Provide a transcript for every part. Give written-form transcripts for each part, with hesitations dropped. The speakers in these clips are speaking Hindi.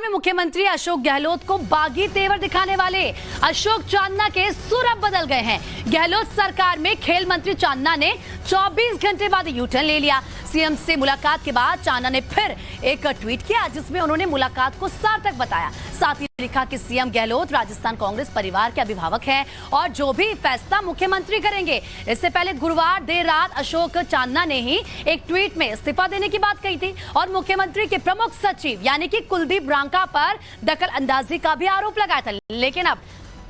राजस्थान में मुख्यमंत्री अशोक गहलोत को बागी तेवर दिखाने वाले अशोक चांदना के सुर अब बदल गए हैं। गहलोत सरकार में खेल मंत्री चांदना ने 24 घंटे बाद यू टर्न ले लिया। सीएम से मुलाकात के बाद चांदना ने फिर एक ट्वीट किया जिसमें उन्होंने मुलाकात को सार्थक बताया। साथ ही लिखा कि सीएम गहलोत राजस्थान कांग्रेस परिवार के अभिभावक हैं और जो भी फैसला मुख्यमंत्री करेंगे। इससे पहले गुरुवार देर रात अशोक चांदना ने ही एक ट्वीट में इस्तीफा देने की बात कही थी और मुख्यमंत्री के प्रमुख सचिव यानी कि कुलदीप रांका पर दखल अंदाजी का भी आरोप लगाया था। लेकिन अब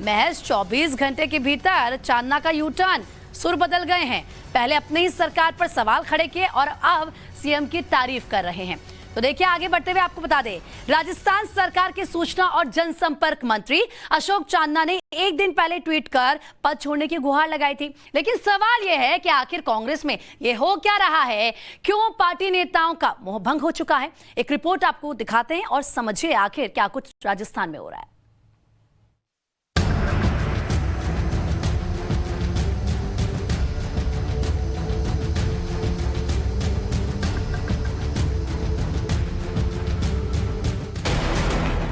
महज 24 घंटे के भीतर चांदना का यू टर्न, सुर बदल गए हैं। पहले अपनी ही सरकार पर सवाल खड़े किए और अब सीएम की तारीफ कर रहे हैं। तो देखिए, आगे बढ़ते हुए आपको बता दें, राजस्थान सरकार के सूचना और जनसंपर्क मंत्री अशोक चांदना ने एक दिन पहले ट्वीट कर पद छोड़ने की गुहार लगाई थी। लेकिन सवाल यह है कि आखिर कांग्रेस में यह हो क्या रहा है, क्यों पार्टी नेताओं का मोहभंग हो चुका है। एक रिपोर्ट आपको दिखाते हैं और समझिए आखिर क्या कुछ राजस्थान में हो रहा है।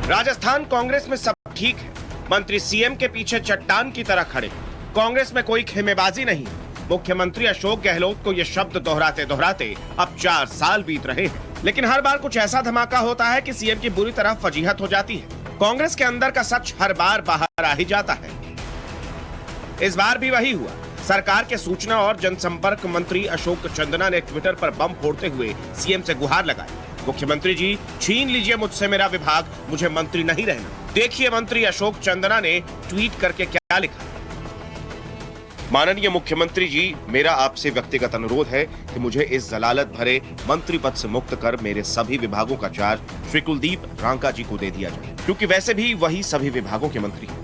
राजस्थान कांग्रेस में सब ठीक है। मंत्री सीएम के पीछे चट्टान की तरह खड़े। कांग्रेस में कोई खेमेबाजी नहीं। मुख्यमंत्री अशोक गहलोत को ये शब्द दोहराते दोहराते अब 4 साल बीत रहे हैं। लेकिन हर बार कुछ ऐसा धमाका होता है कि सीएम की बुरी तरह फजीहत हो जाती है। कांग्रेस के अंदर का सच हर बार बाहर आ ही जाता है। इस बार भी वही हुआ। सरकार के सूचना और जनसंपर्क मंत्री अशोक चांदना ने ट्विटर पर बम फोड़ते हुए सीएम से गुहार लगाई। मुख्यमंत्री जी, छीन लीजिए मुझसे मेरा विभाग, मुझे मंत्री नहीं रहना। देखिए मंत्री अशोक चांदना ने ट्वीट करके क्या लिखा। माननीय मुख्यमंत्री जी, मेरा आपसे व्यक्तिगत अनुरोध है कि मुझे इस जलालत भरे मंत्री पद से मुक्त कर मेरे सभी विभागों का चार्ज श्री कुलदीप रांका जी को दे दिया जाए, क्योंकि वैसे भी वही सभी विभागों के मंत्री हैं।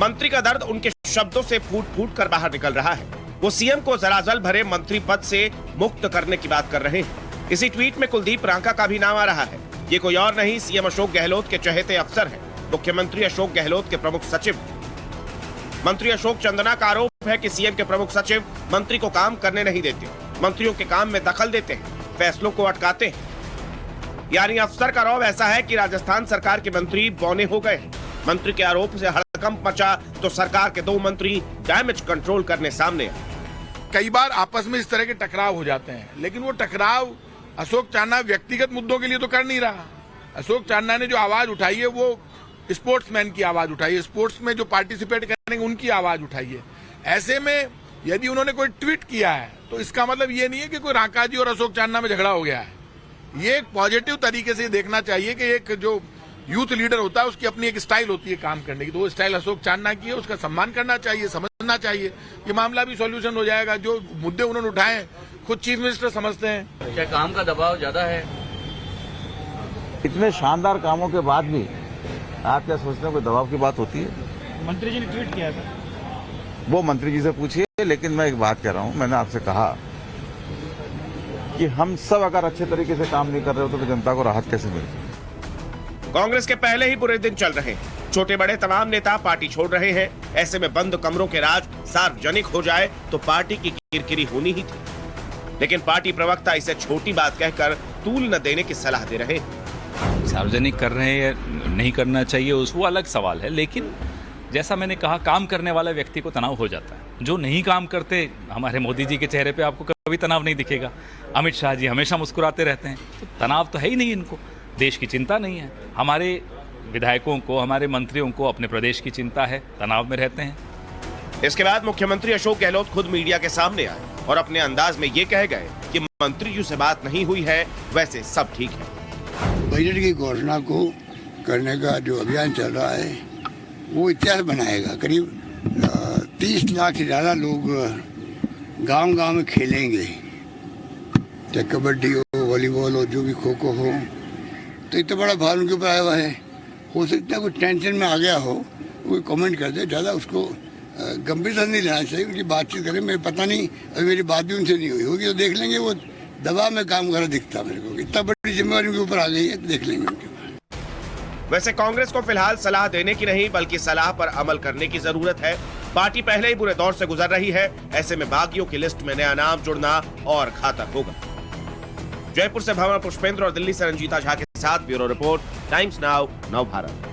मंत्री का दर्द उनके शब्दों से फूट फूट कर बाहर निकल रहा है। वो सीएम को जराजल भरे मंत्री पद से मुक्त करने की बात कर रहे हैं। इसी ट्वीट में कुलदीप रांका का भी नाम आ रहा है। ये कोई और नहीं, सीएम अशोक गहलोत के चहेते अफसर हैं। मुख्यमंत्री अशोक गहलोत के प्रमुख सचिव। मंत्री अशोक चांदना का आरोप है कि सीएम के प्रमुख सचिव मंत्री को काम करने नहीं देते, मंत्रियों के काम में दखल देते हैं, फैसलों को अटकाते हैं। यानी अफसर का रौब ऐसा है कि राजस्थान सरकार के मंत्री बौने हो गए। मंत्री के आरोप से हड़कंप मचा तो सरकार के 2 मंत्री डैमेज कंट्रोल करने सामने आए। कई बार आपस में इस तरह के टकराव हो जाते हैं, लेकिन वो टकराव अशोक चांदना व्यक्तिगत मुद्दों के लिए तो कर नहीं रहा। अशोक चांदना ने जो आवाज उठाई है वो स्पोर्ट्समैन की आवाज उठाई है, स्पोर्ट्स में जो पार्टिसिपेट करेंगे उनकी आवाज उठाई है। ऐसे में यदि उन्होंने कोई ट्वीट किया है तो इसका मतलब ये नहीं है कि कोई रांका जी और अशोक चांदना में झगड़ा हो गया है। ये एक पॉजिटिव तरीके से देखना चाहिए कि एक जो यूथ लीडर होता है उसकी अपनी एक स्टाइल होती है काम करने की, तो वो स्टाइल अशोक चांदना की है, उसका सम्मान करना चाहिए, समझना चाहिए। ये मामला भी सॉल्यूशन हो जाएगा। जो मुद्दे उन्होंने उठाए खुद चीफ मिनिस्टर समझते हैं। क्या काम का दबाव ज्यादा है? इतने शानदार कामों के बाद भी आप क्या सोचते हैं कोई दबाव की बात होती है? मंत्री जी ने ट्वीट किया था। वो मंत्री जी से पूछिए, लेकिन मैं एक बात कह रहा हूं, मैंने आपसे कहा कि हम सब अगर अच्छे तरीके से काम नहीं कर रहे हो तो जनता को राहत कैसे मिलेगी। कांग्रेस के पहले ही बुरे दिन चल रहे हैं। छोटे बड़े तमाम नेता पार्टी छोड़ रहे हैं। ऐसे में बंद कमरों के राज सार्वजनिक हो जाए तो पार्टी की किरकिरी होनी ही थी। लेकिन पार्टी प्रवक्ता इसे छोटी बात कहकर तूल न देने की सलाह दे रहे हैं। सार्वजनिक कर रहे हैं या नहीं करना चाहिए उसको अलग सवाल है, लेकिन जैसा मैंने कहा, काम करने वाले व्यक्ति को तनाव हो जाता है। जो नहीं काम करते, हमारे मोदी जी के चेहरे पे आपको कभी तनाव नहीं दिखेगा। अमित शाह जी हमेशा मुस्कुराते रहते हैं, तो तनाव तो है ही नहीं इनको। देश की चिंता नहीं है। हमारे विधायकों को, हमारे मंत्रियों को अपने प्रदेश की चिंता है, तनाव में रहते हैं। इसके बाद मुख्यमंत्री अशोक गहलोत खुद मीडिया के सामने आए और अपने अंदाज में ये कह गए कि मंत्री जी से बात नहीं हुई है, वैसे सब ठीक है। बजट की घोषणा को करने का जो अभियान चल रहा है वो इतिहास बनाएगा। करीब 30 लाख से ज्यादा लोग गांव-गांव में खेलेंगे, चाहे कबड्डी हो, वॉलीबॉल हो, जो भी खो खो हो। तो इतना बड़ा भार उनके ऊपर आया हुआ है। हो सकता है कोई टेंशन में आ गया हो, कोई कमेंट कर दे, ज़्यादा उसको गंभीरता नहीं लेना चाहिए। उनकी बातचीत करें, मैं पता नहीं, अभी मेरी बात भी उनसे नहीं हुई होगी, तो देख लेंगे। वो दबाव में काम कर रहा दिखता मेरे को। इतना बड़ी जिम्मेवारी उनके ऊपर आ गई है, तो देख लेंगे उनके ऊपर। वैसे कांग्रेस को फिलहाल सलाह देने की नहीं बल्कि सलाह पर अमल करने की जरूरत है। पार्टी पहले ही बुरे दौर से गुजर रही है। ऐसे में बागियों की लिस्ट में नया नाम जुड़ना और घातक होगा। जयपुर से भंवर पुष्पेंद्र और दिल्ली से रंजीता झा के साथ ब्यूरो रिपोर्ट, टाइम्स नाउ, नव भारत।